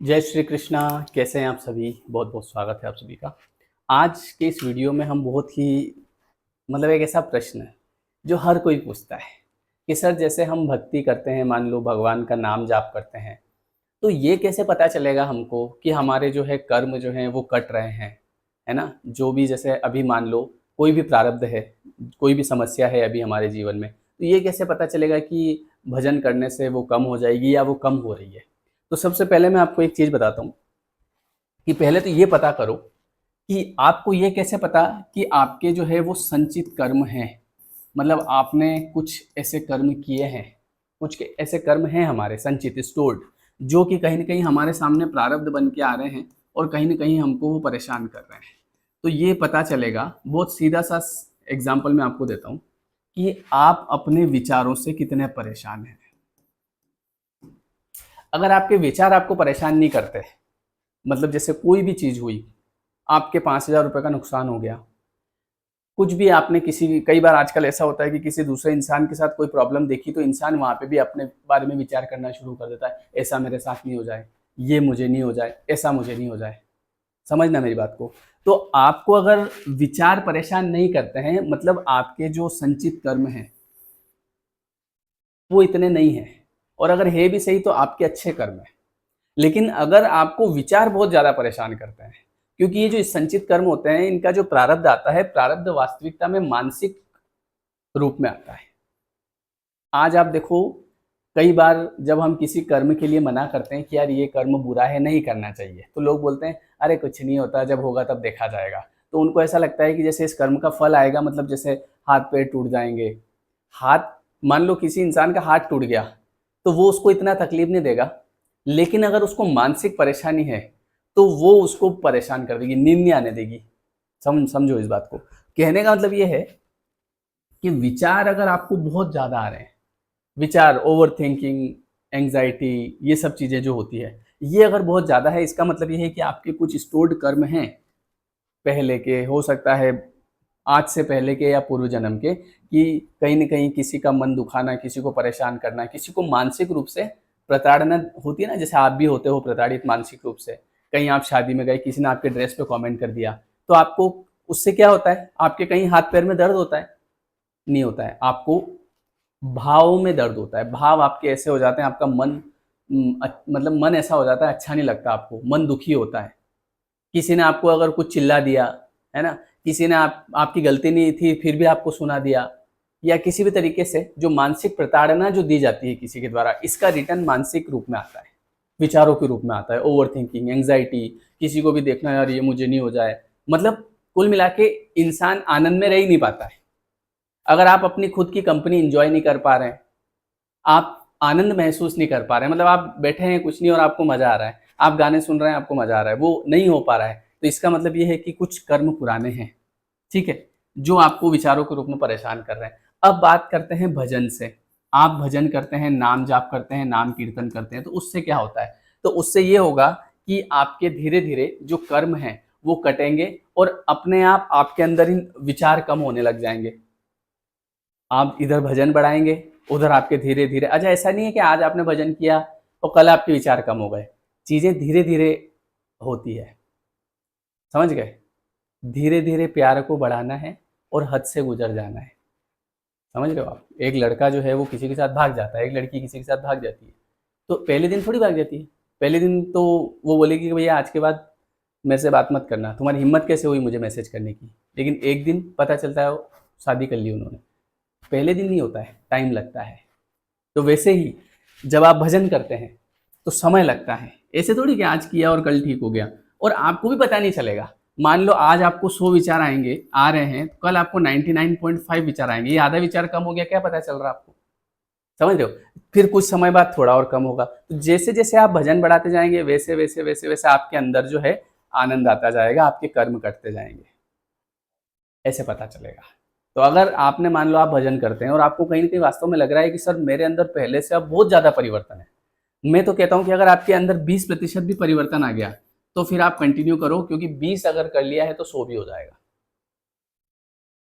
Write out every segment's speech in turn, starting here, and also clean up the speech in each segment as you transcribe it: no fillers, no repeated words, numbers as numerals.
जय श्री कृष्णा। कैसे हैं आप सभी? बहुत बहुत स्वागत है आप सभी का। आज के इस वीडियो में हम बहुत ही एक ऐसा प्रश्न है जो हर कोई पूछता है कि सर जैसे हम भक्ति करते हैं, मान लो भगवान का नाम जाप करते हैं, तो ये कैसे पता चलेगा हमको कि हमारे जो है कर्म जो हैं वो कट रहे हैं, है ना? जो भी जैसे अभी मान लो कोई भी प्रारब्ध है, कोई भी समस्या है अभी हमारे जीवन में, तो ये कैसे पता चलेगा कि भजन करने से वो कम हो जाएगी या वो कम हो रही है? तो सबसे पहले मैं आपको एक चीज़ बताता हूँ कि पहले तो ये पता करो कि आपको ये कैसे पता कि आपके जो है वो संचित कर्म हैं। मतलब आपने कुछ ऐसे कर्म किए हैं, कुछ ऐसे कर्म हैं हमारे संचित स्टोर्ड, जो कि कहीं न कहीं हमारे सामने प्रारब्ध बन के आ रहे हैं और कहीं न कहीं हमको वो परेशान कर रहे हैं। तो ये पता चलेगा, बहुत सीधा-सा एग्ज़ाम्पल मैं आपको देता हूँ कि आप अपने विचारों से कितने परेशान हैं। अगर आपके विचार आपको परेशान नहीं करते, मतलब जैसे कोई भी चीज़ हुई, आपके 5,000 रुपए का नुकसान हो गया, कुछ भी आपने किसी कई बार आजकल ऐसा होता है कि किसी दूसरे इंसान के साथ कोई प्रॉब्लम देखी तो इंसान वहाँ पे भी अपने बारे में विचार करना शुरू कर देता है, ऐसा मेरे साथ नहीं हो जाए, ये मुझे नहीं हो जाए, ऐसा मुझे नहीं हो जाए। समझना मेरी बात को। तो आपको अगर विचार परेशान नहीं करते हैं, मतलब आपके जो संचित कर्म हैं, वो इतने नहीं हैं, और अगर है भी सही तो आपके अच्छे कर्म हैं। लेकिन अगर आपको विचार बहुत ज़्यादा परेशान करते हैं, क्योंकि ये जो संचित कर्म होते हैं, इनका जो प्रारब्ध आता है, प्रारब्ध वास्तविकता में मानसिक रूप में आता है। आज आप देखो, कई बार जब हम किसी कर्म के लिए मना करते हैं कि यार ये कर्म बुरा है, नहीं करना चाहिए, तो लोग बोलते हैं अरे कुछ नहीं होता, जब होगा तब देखा जाएगा। तो उनको ऐसा लगता है कि जैसे इस कर्म का फल आएगा, मतलब जैसे हाथ पैर टूट जाएंगे। हाथ, मान लो किसी इंसान का हाथ टूट गया, तो वो उसको इतना तकलीफ नहीं देगा, लेकिन अगर उसको मानसिक परेशानी है तो वो उसको परेशान कर देगी, नींद नहीं आने देगी। समझो इस बात को। कहने का मतलब ये है कि विचार अगर आपको बहुत ज़्यादा आ रहे हैं, विचार, ओवरथिंकिंग, एंग्जायटी, ये सब चीज़ें जो होती है, ये अगर बहुत ज़्यादा है, इसका मतलब ये है कि आपके कुछ स्टोर्ड कर्म हैं, पहले के, हो सकता है आज से पहले के या पूर्व जन्म के, कि कहीं न कहीं किसी का मन दुखाना, किसी को परेशान करना, किसी को मानसिक रूप से प्रताड़ना होती है ना, जैसे आप भी होते हो प्रताड़ित मानसिक रूप से। कहीं आप शादी में गए, किसी ने आपके ड्रेस पे कमेंट कर दिया, तो आपको उससे क्या होता है? आपके कहीं हाथ-पैर में दर्द होता है? नहीं होता है। आपको भाव में दर्द होता है। भाव आपके ऐसे हो जाते हैं, आपका मन मतलब मन ऐसा हो जाता है, अच्छा नहीं लगता आपको, मन दुखी होता है। किसी ने आपको अगर कुछ चिल्ला दिया, है ना? किसी ने आपकी गलती नहीं थी फिर भी आपको सुना दिया, या किसी भी तरीके से जो मानसिक प्रताड़ना जो दी जाती है किसी के द्वारा, इसका रिटर्न मानसिक रूप में आता है, विचारों के रूप में आता है, ओवरथिंकिंग, एंग्जायटी, किसी को भी देखना यार ये मुझे नहीं हो जाए। मतलब कुल मिला के इंसान आनंद में रह ही नहीं पाता है। अगर आप अपनी खुद की कंपनी एन्जॉय नहीं कर पा रहे हैं, आप आनंद महसूस नहीं कर पा रहे हैं, मतलब आप बैठे हैं कुछ नहीं और आपको मज़ा आ रहा है, आप गाने सुन रहे हैं आपको मज़ा आ रहा है, वो नहीं हो पा रहा है, तो इसका मतलब ये है कि कुछ कर्म पुराने हैं, ठीक है? जो आपको विचारों के रूप में परेशान कर रहे हैं। अब बात करते हैं भजन से। आप भजन करते हैं, नाम जाप करते हैं, नाम कीर्तन करते हैं, तो उससे क्या होता है? तो उससे ये होगा कि आपके धीरे-धीरे जो कर्म हैं, वो कटेंगे और अपने आप आपके अंदर इन विचार कम होने लग जाएँगे। आप इधर भजन बढ़ाएँगे, उधर आपके धीरे-धीरे, अच्छा ऐसा नहीं है कि आज आपने भजन किया और कल आपके विचार कम हो गए। चीज़ें धीरे-धीरे होती है, समझ गए? धीरे-धीरे प्यार को बढ़ाना है और हद से गुज़र जाना है। समझ रहे हो आप? एक लड़का जो है वो किसी के साथ भाग जाता है, एक लड़की किसी के साथ भाग जाती है। तो पहले दिन थोड़ी भाग जाती है। पहले दिन तो वो बोलेगी कि भैया आज के बाद मेरे से बात मत करना, तुम्हारी हिम्मत कैसे हुई मुझे मैसेज करने की? लेकिन एक दिन पता चलता है वो शादी कर ली उन्होंने। पहले दिन नहीं होता है, टाइम लगता है। तो वैसे ही जब आप भजन करते हैं तो समय लगता है, ऐसे थोड़ी कि आज किया और कल ठीक हो गया, और आपको भी पता नहीं चलेगा। मान लो आज आपको 100 विचार आएंगे, आ रहे हैं, तो कल आपको 99.5 विचार आएंगे, ये आधा विचार कम हो गया, क्या पता चल रहा है आपको? समझ रहे हो? फिर कुछ समय बाद थोड़ा और कम होगा, तो जैसे जैसे आप भजन बढ़ाते जाएंगे वैसे वैसे वैसे वैसे आपके अंदर जो है आनंद आता जाएगा, आपके कर्म कटते जाएंगे, ऐसे पता चलेगा। तो अगर आपने, मान लो आप भजन करते हैं और आपको कहीं न कहीं वास्तव में लग रहा है कि सर मेरे अंदर पहले से अब बहुत ज़्यादा परिवर्तन है। मैं तो कहता हूँ कि अगर आपके अंदर 20% भी परिवर्तन आ गया, तो फिर आप कंटिन्यू करो, क्योंकि 20 अगर कर लिया है तो 100 भी हो जाएगा।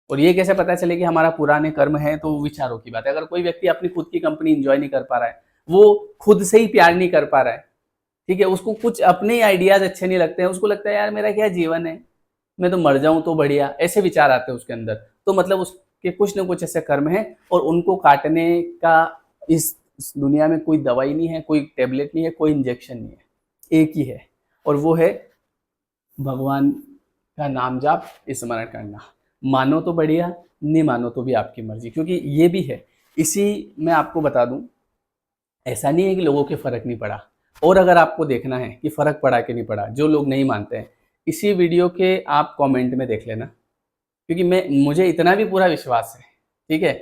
और ये कैसे पता चले कि हमारा पुराने कर्म है? तो विचारों की बात है। अगर कोई व्यक्ति अपनी खुद की कंपनी एन्जॉय नहीं कर पा रहा है, वो खुद से ही प्यार नहीं कर पा रहा है, ठीक है, उसको कुछ अपने ही आइडियाज अच्छे नहीं लगते हैं, उसको लगता है यार मेरा क्या जीवन है, मैं तो मर जाऊं तो बढ़िया, ऐसे विचार आते हैं उसके अंदर। तो मतलब उसके कुछ ना कुछ ऐसे कर्म हैं और उनको काटने का इस दुनिया में कोई दवाई नहीं है, कोई टेबलेट नहीं है, कोई इंजेक्शन नहीं है, एक ही है, और वो है भगवान का नाम जाप, स्मरण करना। मानो तो बढ़िया, नहीं मानो तो भी आपकी मर्जी, क्योंकि ये भी है। इसी मैं आपको बता दूं, ऐसा नहीं है कि लोगों के फर्क नहीं पड़ा, और अगर आपको देखना है कि फर्क पड़ा कि नहीं पड़ा, जो लोग नहीं मानते हैं, इसी वीडियो के आप कमेंट में देख लेना, क्योंकि मैं मुझे इतना भी पूरा विश्वास है, ठीक है,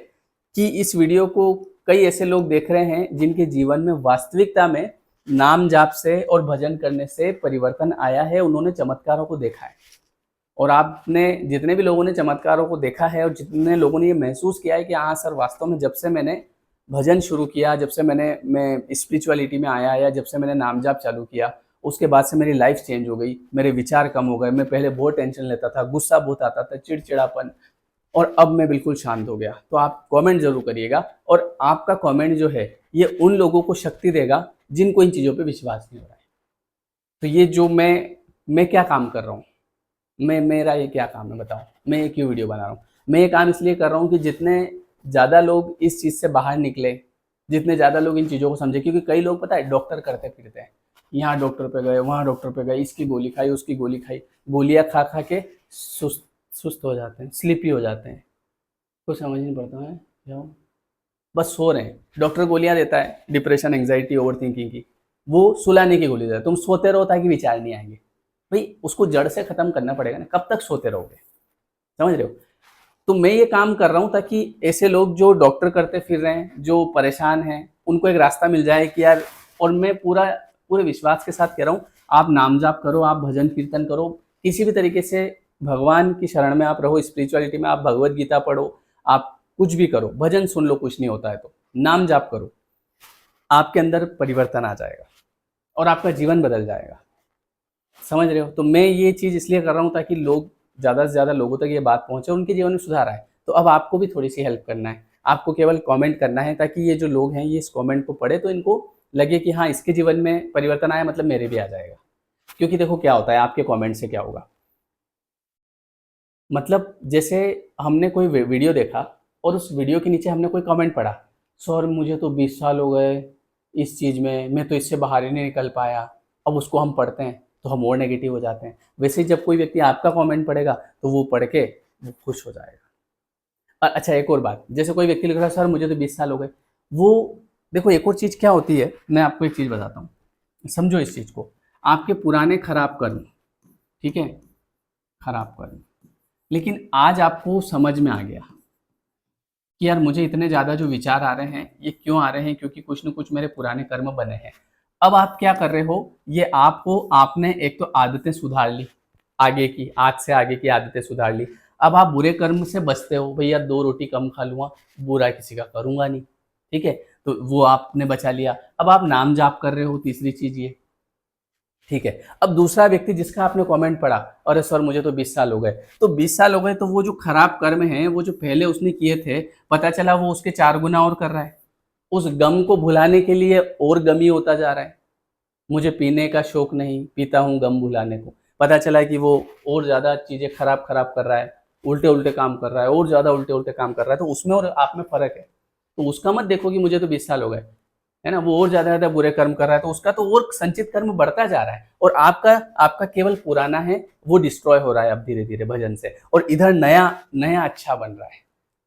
कि इस वीडियो को कई ऐसे लोग देख रहे हैं जिनके जीवन में वास्तविकता में नाम जाप से और भजन करने से परिवर्तन आया है, उन्होंने चमत्कारों को देखा है। और आपने जितने भी लोगों ने चमत्कारों को देखा है और जितने लोगों ने ये महसूस किया है कि हाँ सर, वास्तव में जब से मैंने भजन शुरू किया, जब से मैं स्पिरिचुअलिटी में आया, या जब से मैंने नाम जाप चालू किया, उसके बाद से मेरी लाइफ चेंज हो गई, मेरे विचार कम हो गए, मैं पहले बहुत टेंशन लेता था, गुस्सा बहुत आता था, चिड़चिड़ापन, और अब मैं बिल्कुल शांत हो गया। तो आप कमेंट जरूर करिएगा, और आपका कमेंट जो है ये उन लोगों को शक्ति देगा जिनको इन चीज़ों पे विश्वास नहीं हो रहा है। तो ये जो मैं क्या काम कर रहा हूँ, मेरा ये क्या काम है बताओ, मैं ये क्यों वीडियो बना रहा हूँ? मैं ये काम इसलिए कर रहा हूँ कि जितने ज़्यादा लोग इस चीज़ से बाहर निकले, जितने ज़्यादा लोग इन चीज़ों को समझे, क्योंकि कई लोग पता है डॉक्टर करते फिरते हैं, यहाँ डॉक्टर पे गए, वहाँ डॉक्टर पे गए, इसकी गोली खाई, उसकी गोली खाई, गोलियाँ खा खा के सुस्त सुस्त हो जाते हैं, स्लीपी हो जाते हैं, कुछ समझ नहीं पड़ता है क्यों, बस सो रहे हैं। डॉक्टर गोलियां देता है डिप्रेशन, एंग्जाइटी, ओवर थिंकिंग की, वो सुलाने की गोली देता है, तुम सोते रहो ताकि विचार नहीं आएंगे। भाई उसको जड़ से खत्म करना पड़ेगा ना, कब तक सोते रहोगे, समझ रहे हो? तो मैं ये काम कर रहा हूँ ताकि ऐसे लोग जो डॉक्टर करते फिर रहे हैं, जो परेशान हैं, उनको एक रास्ता मिल जाए कि यार, और मैं पूरे विश्वास के साथ कह रहा हूँ, आप नाम जाप करो, आप भजन कीर्तन करो, किसी भी तरीके से भगवान की शरण में आप रहो, स्पिरिचुअलिटी में आप भगवत गीता पढ़ो, आप कुछ भी करो, भजन सुन लो, कुछ नहीं होता है तो नाम जाप करो, आपके अंदर परिवर्तन आ जाएगा और आपका जीवन बदल जाएगा। समझ रहे हो? तो मैं ये चीज़ इसलिए कर रहा हूँ ताकि लोग, ज़्यादा से ज़्यादा लोगों तक ये बात पहुँचे, उनके जीवन में सुधार आए। तो अब आपको भी थोड़ी सी हेल्प करना है, आपको केवल कमेंट करना है, ताकि ये जो लोग हैं ये इस कमेंट को पढ़े तो इनको लगे कि हाँ, इसके जीवन में परिवर्तन आया, मतलब मेरे भी आ जाएगा। क्योंकि देखो क्या होता है, आपके कमेंट से क्या होगा, मतलब जैसे हमने कोई वीडियो देखा और उस वीडियो के नीचे हमने कोई कमेंट पढ़ा, सर मुझे तो 20 साल हो गए इस चीज़ में, मैं तो इससे बाहर ही नहीं निकल पाया। अब उसको हम पढ़ते हैं तो हम और नेगेटिव हो जाते हैं। वैसे ही जब कोई व्यक्ति आपका कमेंट पढ़ेगा तो वो पढ़ के वो खुश हो जाएगा। अच्छा, एक और बात, जैसे कोई व्यक्ति लिख रहा है सर मुझे तो 20 साल हो गए, वो देखो एक और चीज़ क्या होती है, मैं आपको एक चीज़ बताता हूँ, समझो इस चीज़ को। आपके पुराने खराब कर्म, ठीक है, खराब कर्म, लेकिन आज आपको समझ में आ गया कि यार मुझे इतने ज़्यादा जो विचार आ रहे हैं ये क्यों आ रहे हैं, क्योंकि कुछ न कुछ मेरे पुराने कर्म बने हैं। अब आप क्या कर रहे हो, ये आपको, आपने एक तो आदतें सुधार ली, आगे की, आज से आगे की आदतें सुधार ली। अब आप बुरे कर्म से बचते हो, भैया 2 रोटी कम खा लूँगा, बुरा किसी का करूँगा नहीं, ठीक है? तो वो आपने बचा लिया। अब आप नाम जाप कर रहे हो, तीसरी चीज़ ये, ठीक है। अब दूसरा व्यक्ति जिसका आपने कमेंट पढ़ा, अरे सर मुझे तो 20 साल हो गए, तो 20 साल हो गए, तो वो जो खराब कर्म है, वो जो पहले उसने किए थे, पता चला वो उसके 4 गुना और कर रहा है। उस गम को भुलाने के लिए और गमी होता जा रहा है। मुझे पीने का शौक नहीं, पीता हूँ गम भुलाने को। पता चला कि वो और ज़्यादा चीज़ें खराब खराब कर रहा है, उल्टे उल्टे काम कर रहा है, और ज़्यादा उल्टे उल्टे काम कर रहा है, तो उसमें और आप में फ़र्क है। तो उसका मत देखो कि मुझे तो 20 साल हो गए, है ना? वो और ज़्यादा बुरे कर्म कर रहा है, तो उसका तो और संचित कर्म बढ़ता जा रहा है, और आपका आपका केवल पुराना है, वो डिस्ट्रॉय हो रहा है अब धीरे-धीरे भजन से, और इधर नया नया अच्छा बन रहा है।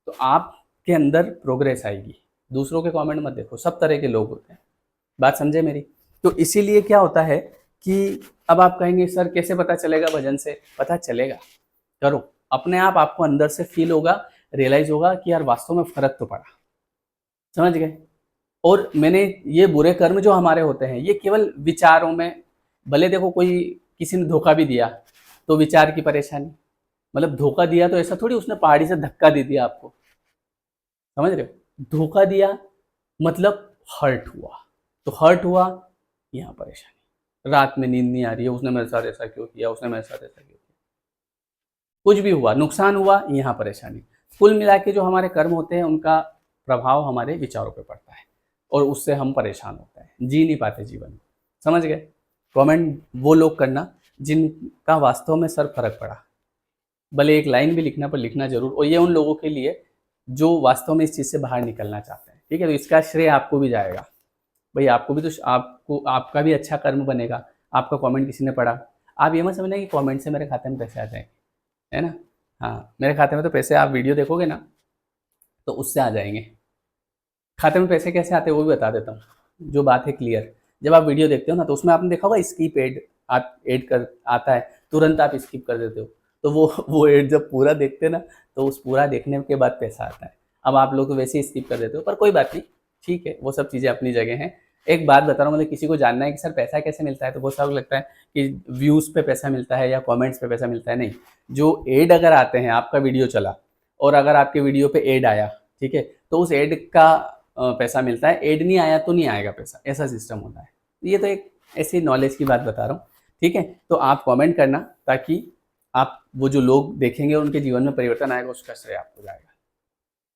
तो आपके अंदर प्रोग्रेस आएगी। दूसरों के कमेंट मत देखो, सब तरह के लोग होते हैं। बात समझे मेरी? तो इसीलिए क्या होता है कि अब आप कहेंगे सर कैसे पता चलेगा भजन से? पता चलेगा, करो। अपने आप आपको अंदर से फ़ील होगा, रियलाइज़ होगा कि यार वास्तव में फ़र्क तो पड़ा। समझ गए? और मैंने ये बुरे कर्म जो हमारे होते हैं, ये केवल विचारों में, भले देखो कोई किसी ने धोखा भी दिया तो विचार की परेशानी, मतलब धोखा दिया तो ऐसा थोड़ी उसने पहाड़ी से धक्का दे दिया आपको, समझ रहे हो? धोखा दिया मतलब हर्ट हुआ, तो हर्ट हुआ, यहाँ परेशानी, रात में नींद नहीं आ रही है, उसने मेरे साथ ऐसा क्यों किया, उसने मेरे साथ ऐसा क्यों किया, कुछ भी हुआ, नुकसान हुआ, यहाँ परेशानी। कुल मिला के जो हमारे कर्म होते हैं उनका प्रभाव हमारे विचारों पे पड़ता है, और उससे हम परेशान होते हैं, जी नहीं पाते जीवन को। समझ गए? कमेंट वो लोग करना जिनका वास्तव में सर फर्क पड़ा, भले एक लाइन भी लिखना पर लिखना जरूर, और ये उन लोगों के लिए जो वास्तव में इस चीज़ से बाहर निकलना चाहते हैं। ठीक है, तो इसका श्रेय आपको भी जाएगा भाई, आपको भी तो आपको आपका भी अच्छा कर्म बनेगा। आपका कमेंट किसी ने पढ़ा, आप ये मत समझना कि कमेंट से मेरे खाते में पैसे आ जाएंगे, है ना। हाँ, मेरे खाते में तो पैसे, आप वीडियो देखोगे ना तो उससे आ जाएंगे। खाते में पैसे कैसे आते हैं वो भी बता देता हूँ, जो बात है क्लियर। जब आप वीडियो देखते हो ना तो उसमें आपने देखा होगा स्किप एड, आप एड कर आता है, तुरंत आप स्किप कर देते हो, तो वो एड जब पूरा देखते हैं ना तो उस पूरा देखने के बाद पैसा आता है। अब आप लोग तो वैसे ही स्किप कर देते हो, पर कोई बात नहीं, ठीक है, वो सब चीज़ें अपनी जगह हैं। एक बात बता रहा हूँ, मतलब किसी को जानना है कि सर पैसा कैसे मिलता है, तो बहुत सारा लगता है कि व्यूज़ पे पैसा मिलता है या कमेंट्स पे पैसा मिलता है। नहीं, जो एड अगर आते हैं, आपका वीडियो चला और अगर आपके वीडियो पे एड आया, ठीक है, तो उस एड का पैसा मिलता है। एड नहीं आया तो नहीं आएगा पैसा, ऐसा सिस्टम होता है। ये तो एक ऐसी नॉलेज की बात बता रहा हूँ, ठीक है। तो आप कमेंट करना ताकि आप वो जो लोग देखेंगे और उनके जीवन में परिवर्तन आएगा, उसका श्रेय आपको जाएगा।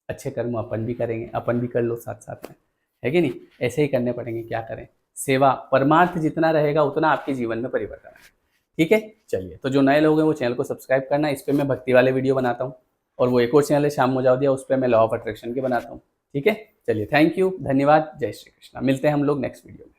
अच्छे कर्म अपन भी करेंगे, अपन भी कर लो साथ साथ में, है कि नहीं। ऐसे ही करने पड़ेंगे, क्या करें। सेवा परमार्थ जितना रहेगा उतना आपके जीवन में परिवर्तन आएगा। ठीक है, चलिए, तो जो नए लोग हैं वो चैनल को सब्सक्राइब करना। इस पर मैं भक्ति वाले वीडियो बनाता हूँ, और वो एक और चैनल है श्याम मोजावदिया, उस पर मैं लॉ ऑफ अट्रैक्शन के बनाता हूँ। ठीक है, चलिए, थैंक यू, धन्यवाद, जय श्री कृष्णा। मिलते हैं हम लोग नेक्स्ट वीडियो में।